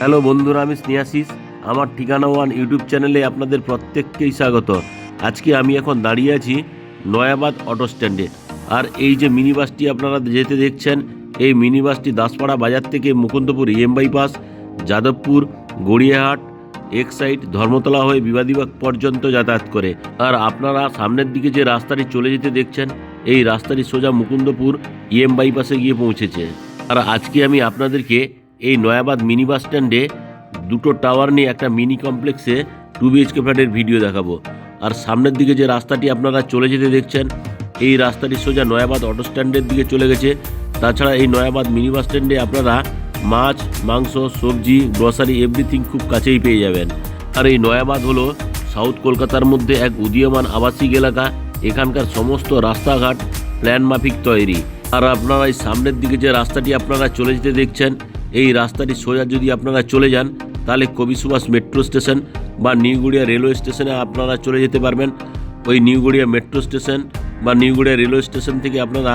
Hello বন্ধুরা, আমি স্নেহাশিস। আমার ঠিকানা ওয়ান ইউটিউব চ্যানেলে আপনাদের প্রত্যেককেই স্বাগত। আজকে আমি এখন দাঁড়িয়ে আছি নয়াবাদ অটো স্ট্যান্ডে। আর এই যে মিনি বাসটি আপনারা যেতে দেখছেন, এই মিনি বাসটি দাসপাড়া বাজার থেকে মুকুন্দপুর বাইপাস, যাদবপুর, গড়িয়াহাট, এক্সাইড, ধর্মতলা হয়ে বিবাদীবাগ পর্যন্ত যাতায়াত করে। আর আপনারা সামনের দিকে যে রাস্তাটি চলে যেতে দেখছেন, এই রাস্তাটি সোজা মুকুন্দপুর বাইপাসে গিয়ে পৌঁছেছে। আর আজকে আমি আপনাদেরকে এই নয়াবাদ মিনি বাস স্ট্যান্ডে দুটো টাওয়ার নিয়ে একটা মিনি কমপ্লেক্সে 2 BHK ফ্ল্যাটের ভিডিও দেখাবো। আর সামনের দিকে যে রাস্তাটি আপনারা চলে যেতে দেখছেন, এই রাস্তাটি সোজা নয়াবাদ অটো স্ট্যান্ডের দিকে চলে গেছে। তাছাড়া এই নয়াবাদ মিনি বাস স্ট্যান্ডে আপনারা মাছ, মাংস, সবজি, গ্রসারি এভরিথিং খুব কাছেই পেয়ে যাবেন। আর এই নয়াবাদ হলো সাউথ কলকাতার মধ্যে এক উদীয়মান আবাসিক এলাকা। এখানকার সমস্ত রাস্তাঘাট প্ল্যান মাফিক তৈরি। আর আপনারা এই সামনের দিকে যে রাস্তাটি আপনারা চলে যেতে দেখছেন, এই রাস্তাটি সোজা যদি আপনারা চলে যান, তাহলে কবি সুভাষ মেট্রো স্টেশন বা নিউগড়িয়া রেলওয়ে স্টেশনে আপনারা চলে যেতে পারবেন। ওই নিউগড়িয়া মেট্রো স্টেশন বা নিউগড়িয়া রেলওয়ে স্টেশন থেকে আপনারা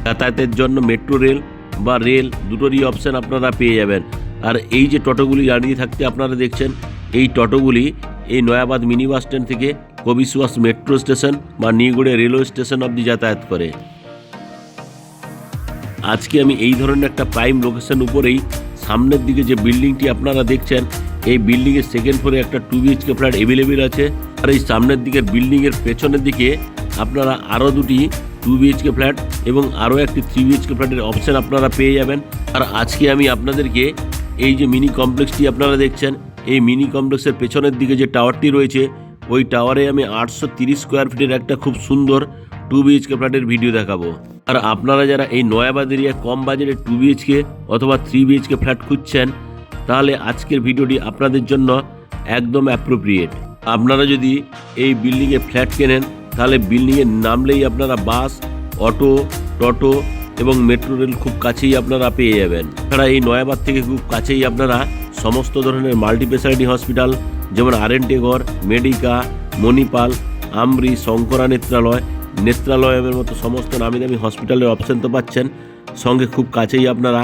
যাতায়াতের জন্য মেট্রো রেল বা রেল দুটোরই অপশান আপনারা পেয়ে যাবেন। আর এই যে টোটোগুলি দাঁড়িয়ে থাকতে আপনারা দেখছেন, এই টোটোগুলি এই নয়াবাদ মিনি বাস স্ট্যান্ড থেকে কবি সুভাষ মেট্রো স্টেশন বা নিউগড়িয়া রেলওয়ে স্টেশন অবধি যাতায়াত করে। আজকে আমি এই ধরনের একটা প্রাইম লোকেশন উপরেই সামনের দিকে যে বিল্ডিংটি আপনারা দেখছেন, এই বিল্ডিংয়ের সেকেন্ড ফ্লোরে একটা 2 BHK ফ্ল্যাট অ্যাভেলেবেল আছে। আর এই সামনের দিকের বিল্ডিংয়ের পেছনের দিকে আপনারা আরও দুটি 2 BHK ফ্ল্যাট এবং আরও একটি 3 BHK ফ্ল্যাটের অপশান আপনারা পেয়ে যাবেন। আর আজকে আমি আপনাদেরকে এই যে মিনি কমপ্লেক্সটি আপনারা দেখছেন, এই মিনি কমপ্লেক্সের পেছনের দিকে যে টাওয়ারটি রয়েছে, ওই টাওয়ারে আমি 830 স্কোয়ার ফিটের একটা খুব সুন্দর 2 BHK ফ্ল্যাটের ভিডিও দেখাবো। আর আপনারা যারা এই নয়াবাদ এরিয়া কম বাজেটে 2 BHK অথবা 3 BHK ফ্ল্যাট খুঁজছেন, তাহলে আজকের ভিডিওটি আপনাদের জন্য একদম অ্যাপ্রোপ্রিয়েট। আপনারা যদি এই বিল্ডিংয়ে ফ্ল্যাট কেনেন, তাহলে বিল্ডিংয়ে নামলেই আপনারা বাস, অটো, টোটো এবং মেট্রো রেল খুব কাছেই আপনারা পেয়ে যাবেন। এছাড়া এই নয়াবাদ থেকে খুব কাছেই আপনারা সমস্ত ধরনের মাল্টিস্পেশালিটি হসপিটাল যেমন RNT গড়, মেডিকা, মণিপাল, আমরি, শঙ্করা নেত্রালয়ের মতো সমস্ত নামি দামি হসপিটালের অপশান তো পাচ্ছেন। সঙ্গে খুব কাছেই আপনারা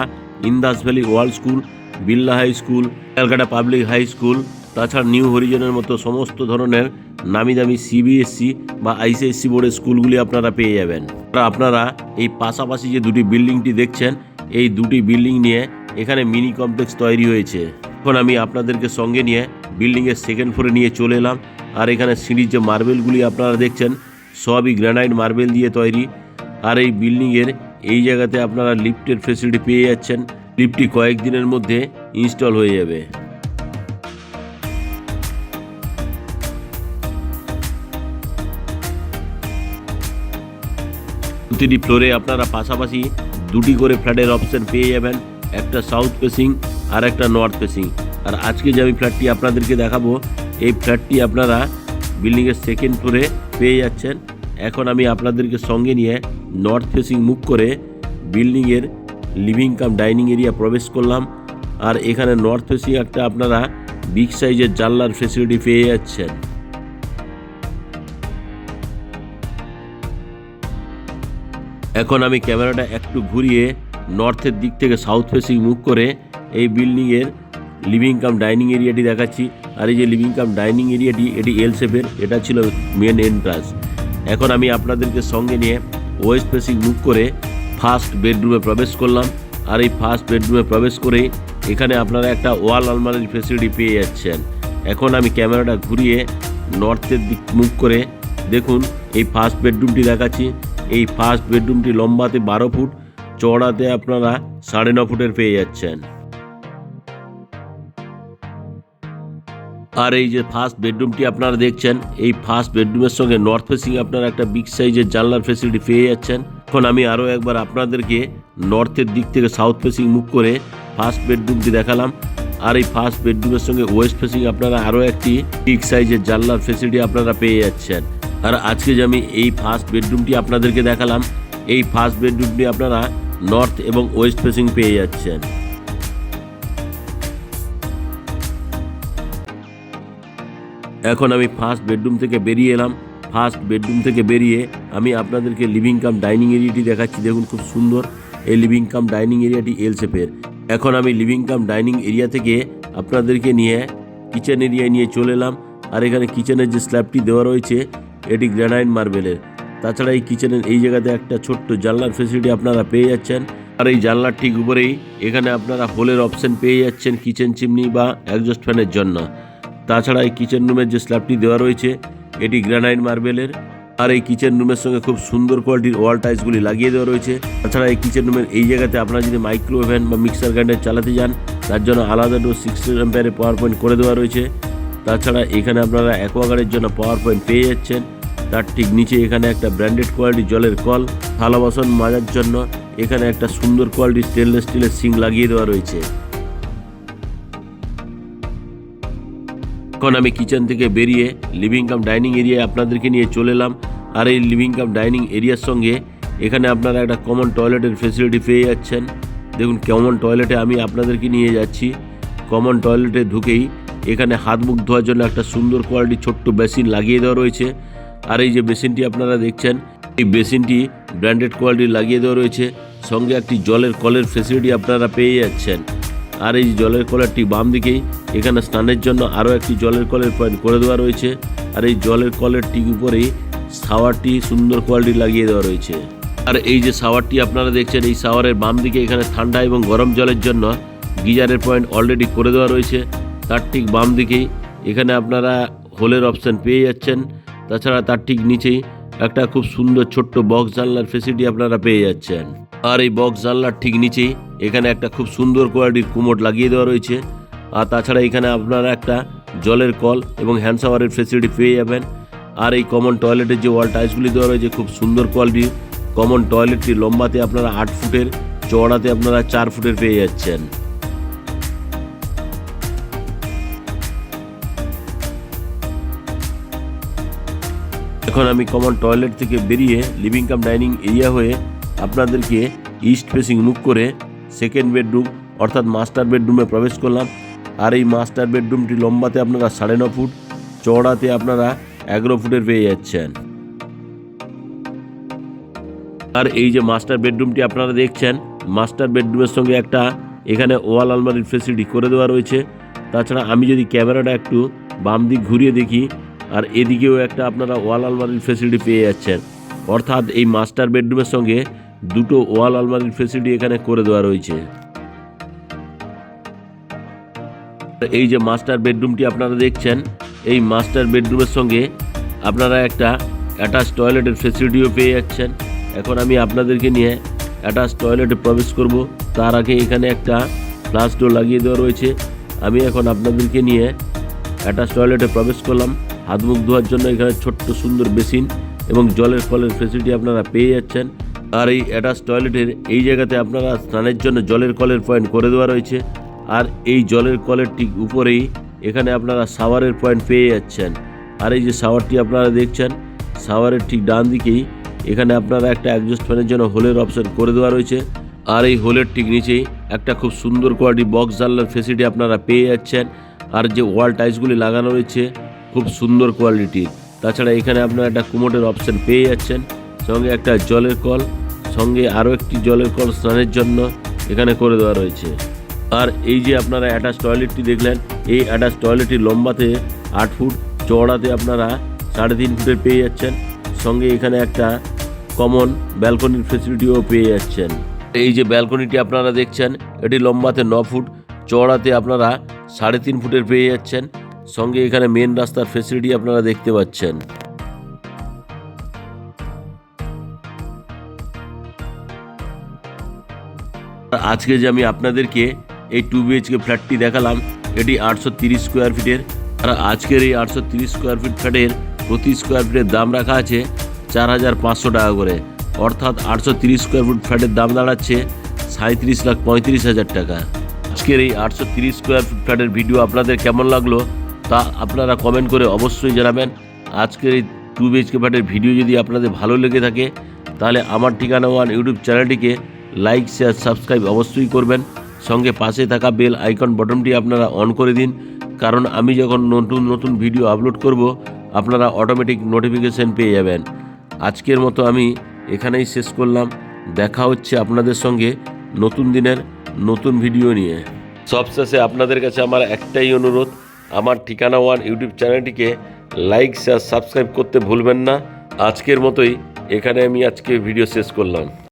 Indus valley world school, Birla high school, Calcutta public high school, তাছাড়া নিউ হরিজনের মতো সমস্ত ধরনের নামি দামি CBSE বা ICSE বোর্ডের স্কুলগুলি আপনারা পেয়ে যাবেন। আপনারা এই পাশাপাশি যে দুটি বিল্ডিংটি দেখছেন, এই দুটি বিল্ডিং নিয়ে এখানে মিনি কমপ্লেক্স তৈরি হয়েছে। এখন আমি আপনাদেরকে সঙ্গে নিয়ে বিল্ডিংয়ের সেকেন্ড ফ্লোরে নিয়ে চলে এলাম। আর এখানে সিঁড়ির যে মার্বেলগুলি আপনারা দেখছেন, সবই গ্রানাইট মার্বেল দিয়ে তৈরি। আর এই বিল্ডিংয়ের এই জায়গাতে আপনারা লিফটের ফেসিলিটি পেয়ে যাচ্ছেন। লিফটটি কয়েকদিনের মধ্যে ইনস্টল হয়ে যাবে। প্রতিটি ফ্লোরে আপনারা পাশাপাশি দুটি করে ফ্ল্যাটের অপশন পেয়ে যাবেন, একটা সাউথ ফেসিং আর একটা নর্থ ফেসিং। আর আজকে যে আমি ফ্ল্যাটটি আপনাদেরকে দেখাবো, এই ফ্ল্যাটটি আপনারা বিল্ডিংয়ের সেকেন্ড ফ্লোরে পেয়ে যাচ্ছেন। এখন আমি আপনাদেরকে সঙ্গে নিয়ে নর্থ ফেসিং মুভ করে বিল্ডিংয়ের লিভিং কাম ডাইনিং এরিয়া প্রবেশ করলাম। আর এখানে নর্থ ফেসিং একটা আপনারা বিগ সাইজের জানলার ফেসিলিটি পেয়ে যাচ্ছেন। এখন আমি ক্যামেরাটা একটু ঘুরিয়ে নর্থের দিক থেকে সাউথ ফেসিং মুভ করে এই বিল্ডিংয়ের লিভিং কাম ডাইনিং এরিয়াটি দেখাচ্ছি। আর এই যে লিভিং কাম ডাইনিং এরিয়াটি, এটি এল শেপের, এটা ছিল মেন এন্ট্রান্স। এখন আমি আপনাদেরকে সঙ্গে নিয়ে ওয়েস্ট ফেসিং মুভ করে ফার্স্ট বেডরুমে প্রবেশ করলাম। আর এই ফার্স্ট বেডরুমে প্রবেশ করেই এখানে আপনারা একটা ওয়াল আলমারির ফেসিলিটি পেয়ে যাচ্ছেন। এখন আমি ক্যামেরাটা ঘুরিয়ে নর্থের দিক মুভ করে দেখুন এই ফার্স্ট বেডরুমটি দেখাচ্ছি। এই ফার্স্ট বেডরুমটি লম্বাতে 12 ফুট, চওড়াতে আপনারা 9.5 ফুটের পেয়ে যাচ্ছেন। আর এই যে ফার্স্ট বেডরুমটি আপনারা দেখছেন, এই ফার্স্ট বেডরুমের সঙ্গে নর্থ ফেসিং আপনারা একটা বিগ সাইজের জানলার ফেসিলিটি পেয়ে যাচ্ছেন। এখন আমি আরও একবার আপনাদেরকে নর্থের দিক থেকে সাউথ ফেসিং মুভ করে ফার্স্ট বেডরুমটি দেখালাম। আর এই ফার্স্ট বেডরুমের সঙ্গে ওয়েস্ট ফেসিং আপনারা আরও একটি বিগ সাইজের জানলার ফেসিলিটি আপনারা পেয়ে যাচ্ছেন। আর আজকে যে আমি এই ফার্স্ট বেডরুমটি আপনাদেরকে দেখালাম, এই ফার্স্ট বেডরুমটি আপনারা নর্থ এবং ওয়েস্ট ফেসিং পেয়ে যাচ্ছেন। এখন আমি ফার্স্ট বেডরুম থেকে বেরিয়ে এলাম। ফার্স্ট বেডরুম থেকে বেরিয়ে আমি আপনাদেরকে লিভিং কাম ডাইনিং এরিয়াটি দেখাচ্ছি। দেখুন খুব সুন্দর এই লিভিং কাম ডাইনিং এরিয়াটি এল শেপের। এখন আমি লিভিং কাম ডাইনিং এরিয়া থেকে আপনাদেরকে নিয়ে কিচেন এরিয়ায় নিয়ে চলে এলাম। আর এখানে কিচেনের যে স্ল্যাবটি দেওয়া রয়েছে এটি গ্রানাইট মার্বেলের। তাছাড়া এই কিচেনের এই জায়গাতে একটা ছোট্ট জানলার ফেসিলিটি আপনারা পেয়ে যাচ্ছেন। আর এই জানলার ঠিক উপরেই এখানে আপনারা হোলের অপশন পেয়ে যাচ্ছেন কিচেন চিমনি বা এক্সজস্ট ফ্যানের জন্য। তাছাড়া এই কিচেন রুমের যে স্ল্যাবটি দেওয়া রয়েছে এটি গ্রানাইট মার্বেলের। আর এই কিচেন রুমের সঙ্গে খুব সুন্দর কোয়ালিটির ওয়াল টাইলসগুলি লাগিয়ে দেওয়া রয়েছে। তাছাড়া এই কিচেন রুমের এই জায়গাতে আপনারা যদি মাইক্রো ওভেন বা মিক্সার গ্রাইন্ডার চালাতে যান তার জন্য আলাদা 16 অ্যাম্পিয়ারের পাওয়ার পয়েন্ট করে দেওয়া রয়েছে। তাছাড়া এখানে আপনারা অ্যাকোয়াগার্ডের জন্য পাওয়ার পয়েন্ট পেয়ে যাচ্ছেন। তার ঠিক নিচে এখানে একটা ব্র্যান্ডেড কোয়ালিটির জলের কল, থালা বাসন মাজার জন্য এখানে একটা সুন্দর কোয়ালিটির স্টেনলেস স্টিলের সিঙ্ক লাগিয়ে দেওয়া রয়েছে। এখন আমি কিচেন থেকে বেরিয়ে লিভিং কাম ডাইনিং এরিয়ায় আপনাদেরকে নিয়ে চলে এলাম। আর এই লিভিং কাম ডাইনিং এরিয়ার সঙ্গে এখানে আপনারা একটা কমন টয়লেটের ফেসিলিটি পেয়ে যাচ্ছেন। দেখুন কমন টয়লেটে আমি আপনাদেরকে নিয়ে যাচ্ছি। কমন টয়লেটে ঢুকেই এখানে হাত মুখ ধোয়ার জন্য একটা সুন্দর কোয়ালিটির ছোট্ট বেসিন লাগিয়ে দেওয়া রয়েছে। আর এই যে বেসিনটি আপনারা দেখছেন এই বেসিনটি ব্র্যান্ডেড কোয়ালিটির লাগিয়ে দেওয়া রয়েছে। সঙ্গে একটি জলের কলের ফেসিলিটি আপনারা পেয়ে যাচ্ছেন। আর এই জলের কলেরটি বাম দিকেই এখানে স্নানের জন্য আরও একটি জলের কলের পয়েন্ট করে দেওয়া রয়েছে। আর এই জলের কলের ঠিক উপরেই শাওয়ারটি সুন্দর কোয়ালিটি লাগিয়ে দেওয়া রয়েছে। আর এই যে শাওয়ারটি আপনারা দেখছেন এই শাওয়ারের বাম দিকে এখানে ঠান্ডা এবং গরম জলের জন্য গিজারের পয়েন্ট অলরেডি করে দেওয়া রয়েছে। তার ঠিক বাম দিকেই এখানে আপনারা হোলের অপশান পেয়ে যাচ্ছেন। তাছাড়া তার ঠিক নিচেই একটা খুব সুন্দর ছোট্ট বক্স জানলার ফেসিলিটি আপনারা পেয়ে যাচ্ছেন। আর এই বক্স জানলার ঠিক নিচেই এখানে একটা খুব সুন্দর কোয়ালিটির কুমোড লাগিয়ে দেওয়া রয়েছে। আর তাছাড়া এখানে আপনারা একটা জলের কল এবং হ্যান্ড শাওয়ারের ফেসিলিটি পেয়ে যাবেন। আর এই কমন টয়লেটের যে ওয়াল টাইলসগুলি দেওয়া রয়েছে খুব সুন্দর কোয়ালিটির। কমন টয়লেটটি লম্বাতে আপনারা 8 ফুটের, চওড়াতে আপনারা 4 ফুটের পেয়ে যাচ্ছেন। এখন আমি কমন টয়লেট থেকে বেরিয়ে লিভিং কাম ডাইনিং এরিয়া হয়ে আপনাদেরকে ইস্ট ফেসিং মুখ করে সেকেন্ড বেডরুম অর্থাৎ মাস্টার বেডরুমে প্রবেশ করলাম। আর এই মাস্টার বেডরুমটি লম্বাতে আপনারা 9.5 ফুট, চওড়াতে আপনারা 11 ফুটের পেয়ে যাচ্ছেন। আর এই যে মাস্টার বেডরুমটি আপনারা দেখছেন মাস্টার বেডরুমের সঙ্গে একটা এখানে ওয়াল আলমারির ফেসিলিটি করে দেওয়া রয়েছে। তাছাড়া আমি যদি ক্যামেরাটা একটু বাম দিক ঘুরিয়ে দেখি আর এদিকেও একটা আপনারা ওয়াল আলমারির ফেসিলিটি পেয়ে যাচ্ছেন। অর্থাৎ এই মাস্টার বেডরুমের সঙ্গে দুটো ওয়াল আলমারির ফেসিলিটি এখানে করে দেওয়া রয়েছে। এই যে মাস্টার বেডরুমটি আপনারা দেখছেন এই মাস্টার বেডরুমের সঙ্গে আপনারা একটা অ্যাটাচ টয়লেটের ফেসিলিটিও পেয়ে যাচ্ছেন। এখন আমি আপনাদেরকে নিয়ে অ্যাটাচ টয়লেটে প্রবেশ করব। তার আগে এখানে একটা ফ্লাশ ডোর লাগিয়ে দেওয়া রয়েছে। আমি এখন আপনাদেরকে নিয়ে অ্যাটাচ টয়লেটে প্রবেশ করলাম। হাত মুখ ধোয়ার জন্য এখানে ছোট্ট সুন্দর বেসিন এবং জলের কলের ফেসিলিটি আপনারা পেয়ে যাচ্ছেন। আর এই অ্যাটাচ টয়লেটের এই জায়গাতে আপনারা স্নানের জন্য জলের কলের পয়েন্ট করে দেওয়া রয়েছে। আর এই জলের কলের ঠিক উপরেই এখানে আপনারা শাওয়ারের পয়েন্ট পেয়ে যাচ্ছেন। আর এই যে শাওয়ারটি আপনারা দেখছেন শাওয়ারের ঠিক ডান দিকেই এখানে আপনারা একটা এক্সজস্ট ফ্যানের জন্য হোলের অপশন করে দেওয়া রয়েছে। আর এই হোলের ঠিক নিচেই একটা খুব সুন্দর কোয়ালিটি বক্স জানলার ফেসিলিটি আপনারা পেয়ে যাচ্ছেন। আর যে ওয়াল টাইলসগুলি লাগানো রয়েছে খুব সুন্দর কোয়ালিটির। তাছাড়া এখানে আপনারা একটা কুমোটের অপশন পেয়ে যাচ্ছেন, সঙ্গে একটা জলের কল, সঙ্গে আরও একটি জলের কল স্নানের জন্য এখানে করে দেওয়া রয়েছে। আর এই যে আপনারা অ্যাটাচ টয়লেটটি দেখলেন এই অ্যাটাচ টয়লেটটি লম্বাতে 8 ফুট, চওড়াতে আপনারা 3.5 ফুটের পেয়ে যাচ্ছেন। সঙ্গে এখানে একটা কমন ব্যালকনির ফেসিলিটিও পেয়ে যাচ্ছেন। এই যে ব্যালকনিটি আপনারা দেখছেন এটি লম্বাতে 9 ফুট, চওড়াতে আপনারা 3.5 ফুটের পেয়ে যাচ্ছেন। সঙ্গে এখানে মেন রাস্তার ফেসিলিটি আপনারা দেখতে পাচ্ছেন। আজকে যে আমি আপনাদেরকে এই 2 BHK ফ্ল্যাটটি দেখালাম এটি 830 স্কোয়ার ফিটের। আর আজকের এই 830 স্কোয়ার ফিট ফ্ল্যাটের প্রতি স্কোয়ার ফিটের দাম রাখা আছে 4,500 টাকা করে। অর্থাৎ 830 স্কোয়ার ফুট ফ্ল্যাটের দাম দাঁড়াচ্ছে 37,35,000 টাকা। আজকের এই 830 স্কোয়ার ফুট ফ্ল্যাটের ভিডিও আপনাদের কেমন লাগলো তা আপনারা কমেন্ট করে অবশ্যই জানাবেন। আজকের এই 2 BHK ফ্ল্যাটের ভিডিও যদি আপনাদের ভালো লেগে থাকে তাহলে আমার ঠিকানা ওয়ান ইউটিউব চ্যানেলটিকে লাইক, শেয়ার, সাবস্ক্রাইব অবশ্যই করবেন। সঙ্গে পাশে থাকা বেল আইকন বাটনটি আপনারা অন করে দিন, কারণ আমি যখন নতুন নতুন ভিডিও আপলোড করব আপনারা অটোমেটিক নোটিফিকেশন পেয়ে যাবেন। আজকের মতো আমি এখানেই শেষ করলাম। দেখা হচ্ছে আপনাদের সঙ্গে নতুন দিনের নতুন ভিডিও নিয়ে। সবশেষে আপনাদের কাছে আমার একটাই অনুরোধ, আমার ঠিকানা ওয়ান ইউটিউব চ্যানেলটিকে লাইক শেয়ার সাবস্ক্রাইব করতে ভুলবেন না। আজকের মতোই এখানে আমি আজকে ভিডিও শেষ করলাম।